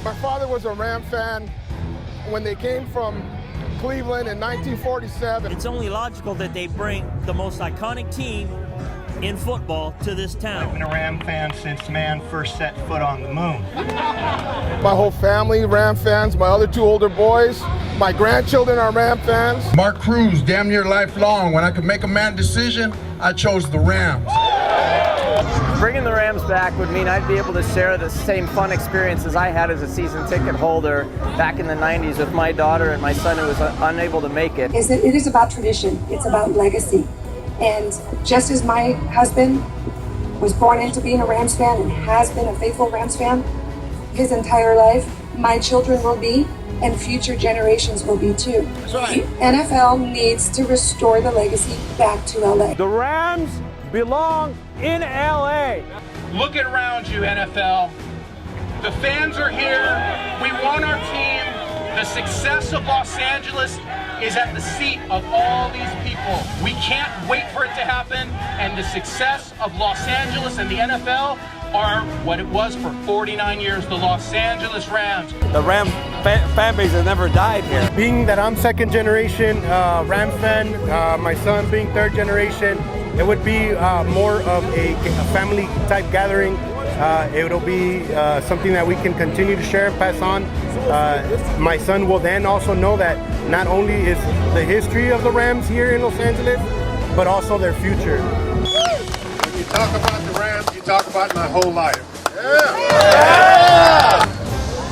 My father was a Ram fan when they came from Cleveland in 1947. It's only logical that they bring the most iconic team in football to this town. I've been a Ram fan since man first set foot on the moon. My whole family, Ram fans. My other two older boys, my grandchildren are Ram fans. Mark Cruz, damn near lifelong. When I could make a mad decision, I chose the Rams. Bringing the Rams back would mean I'd be able to share the same fun experiences I had as a season ticket holder back in the 90s with my daughter and my son who was unable to make it. It is about tradition. It's about legacy. And just as my husband was born into being a Rams fan and has been a faithful Rams fan his entire life, my children will be, and future generations will be too. That's right. The NFL needs to restore the legacy back to LA. The Rams belong in LA. Look around you, NFL. The fans are here. We want our team. The success of Los Angeles is at the seat of all these people. We can't wait for it to happen, and the success of Los Angeles and the NFL are what it was for 49 years, the Los Angeles Rams. The Rams fan base has never died here. Being that I'm second generation Rams fan, my son being third generation, it would be more of a family type gathering. It'll be something that we can continue to share and pass on. My son will then also know that not only is the history of the Rams here in Los Angeles, but also their future. When you talk about the Rams, you talk about my whole life.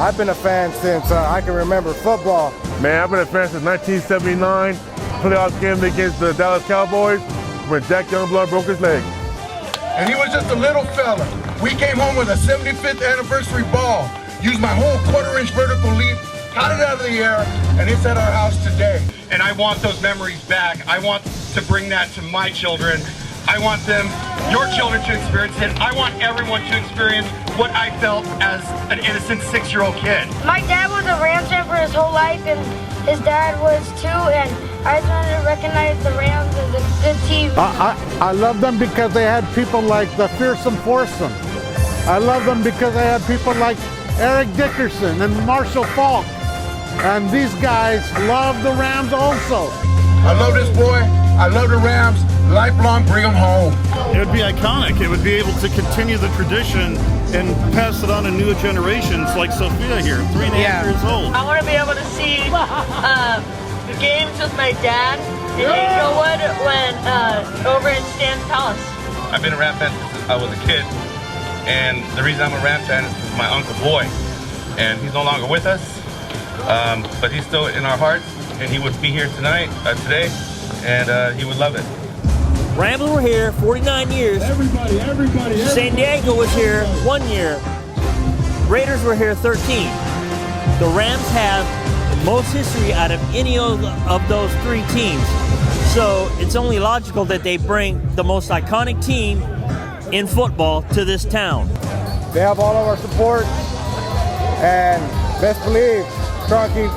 I've been a fan since I can remember football. Man, I've been a fan since 1979. Playoff game against the Dallas Cowboys when Jack Youngblood broke his leg. And he was just a little fella. We came home with a 75th anniversary ball, used my whole quarter-inch vertical leap, caught it out of the air, and it's at our house today. And I want those memories back. I want to bring that to my children. I want them, your children, to experience it. I want everyone to experience what I felt as an innocent 6-year-old kid. My dad was a Rams fan for his whole life, and his dad was too, and I just wanted to recognize the Rams as a good team. I love them because they had people like the Fearsome Foursome. I love them because they had people like Eric Dickerson and Marshall Falk. And these guys love the Rams also. I love this boy. I love the Rams. Lifelong, bring them home. It would be iconic. It would be able to continue the tradition and pass it on to newer generations like Sophia here, 3.5 years old. I want to be able to see the games with my dad in Inglewood when over in Stan's Palace. I've been a Ram fan since I was a kid. And the reason I'm a Ram fan is because my Uncle Boy. And he's no longer with us, but he's still in our hearts. And he would be here today, and he would love it. Rams were here 49 years. Everybody. San Diego was here 1 year. Raiders were here 13. The Rams have the most history out of any of those three teams. So it's only logical that they bring the most iconic team in football to this town. They have all of our support, and best believe, Cronky,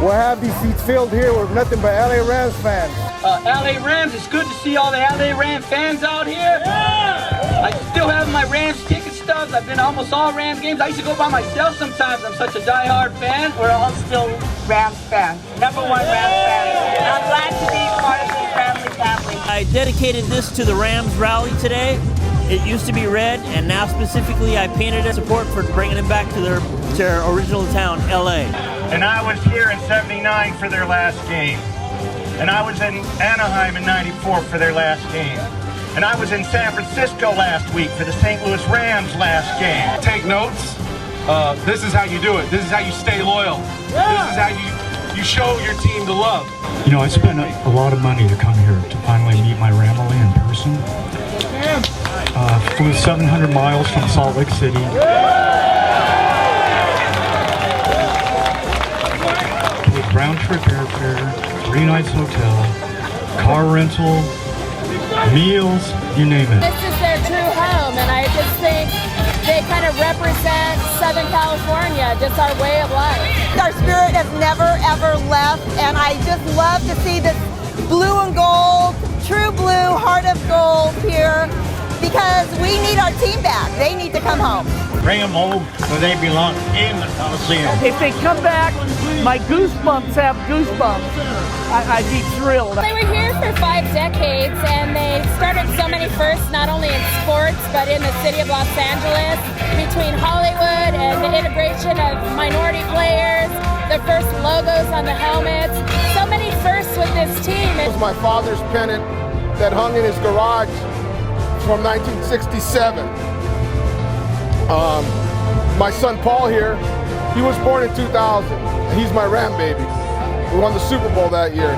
we'll have these seats filled here with nothing but LA Rams fans. LA Rams, it's good to see all the LA Rams fans out here. I still have my Rams ticket stubs. I've been to almost all Rams games. I used to go by myself sometimes. I'm such a diehard fan. We're all still Rams fans. #1 Rams fans. And I'm glad to be part of this family. I dedicated this to the Rams rally today. It used to be red, and now specifically I painted it support for bringing them back to their original town, LA. And I was here in '79 for their last game. And I was in Anaheim in '94 for their last game. And I was in San Francisco last week for the St. Louis Rams last game. Take notes. This is how you do it. This is how you stay loyal. This is how you show your team the love. You know, I spent a lot of money to come here to finally meet my Ramily in person. Flew 700 miles from Salt Lake City. Paid round trip airfare, 3 nights hotel, car rental, meals, you name it. This is their true home, and I just think they kind of represent Southern California, just our way of life. Our spirit has never, ever left, and I just love to see this blue and gold, true blue, heart of gold here, because we need our team back. They need to come home. Bring them home where they belong, in the Coliseum. If they come back, my goosebumps have goosebumps. I'd be thrilled. They were here for 5 decades, and they started so many firsts, not only in sports, but in the city of Los Angeles, between Hollywood and the integration of minority players, the first logos on the helmets, so many firsts with this team. It was my father's pennant that hung in his garage from 1967. My son Paul here, he was born in 2000. And he's my Ram baby. We won the Super Bowl that year.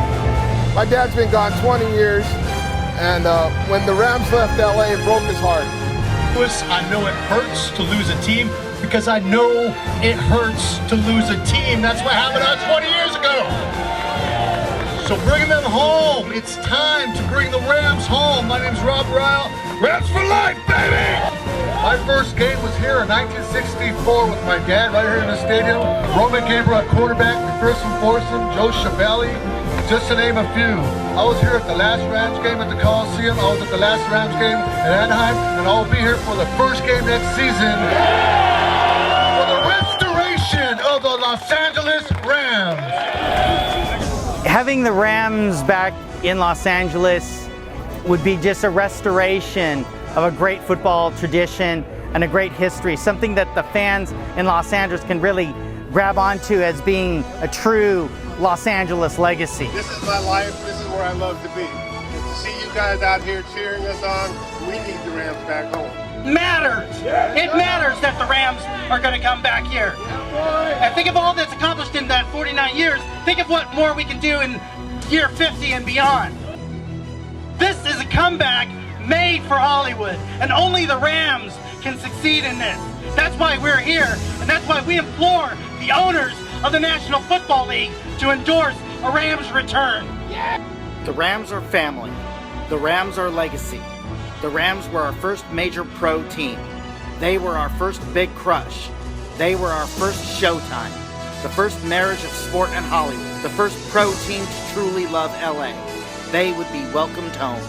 My dad's been gone 20 years, and when the Rams left LA, it broke his heart. I know it hurts to lose a team because I know it hurts to lose a team. That's what happened to us 20 years ago. So bring them home. It's time to bring the Rams home. My name's Rob Ryle. Rams for life, baby! My first game was here in 1964 with my dad right here in the stadium. Roman Gabriel at quarterback, McPherson Forson, Joe Schiavelli, just to name a few. I was here at the last Rams game at the Coliseum. I was at the last Rams game at Anaheim, and I'll be here for the first game next season for the restoration of the Los Angeles Rams. Having the Rams back in Los Angeles would be just a restoration of a great football tradition and a great history, something that the fans in Los Angeles can really grab onto as being a true Los Angeles legacy. This is my life. This is where I love to be. And to see you guys out here cheering us on, we need the Rams back home. Matters. It matters that the Rams are going to come back here. And think of all that's accomplished in that 49 years. Think of what more we can do in year 50 and beyond. This is a comeback made for Hollywood, and only the Rams can succeed in this. That's why we're here, and that's why we implore the owners of the National Football League to endorse a Rams return. The Rams are family. The Rams are legacy. The Rams were our first major pro team. They were our first big crush. They were our first Showtime. The first marriage of sport and Hollywood. The first pro team to truly love LA. They would be welcomed home.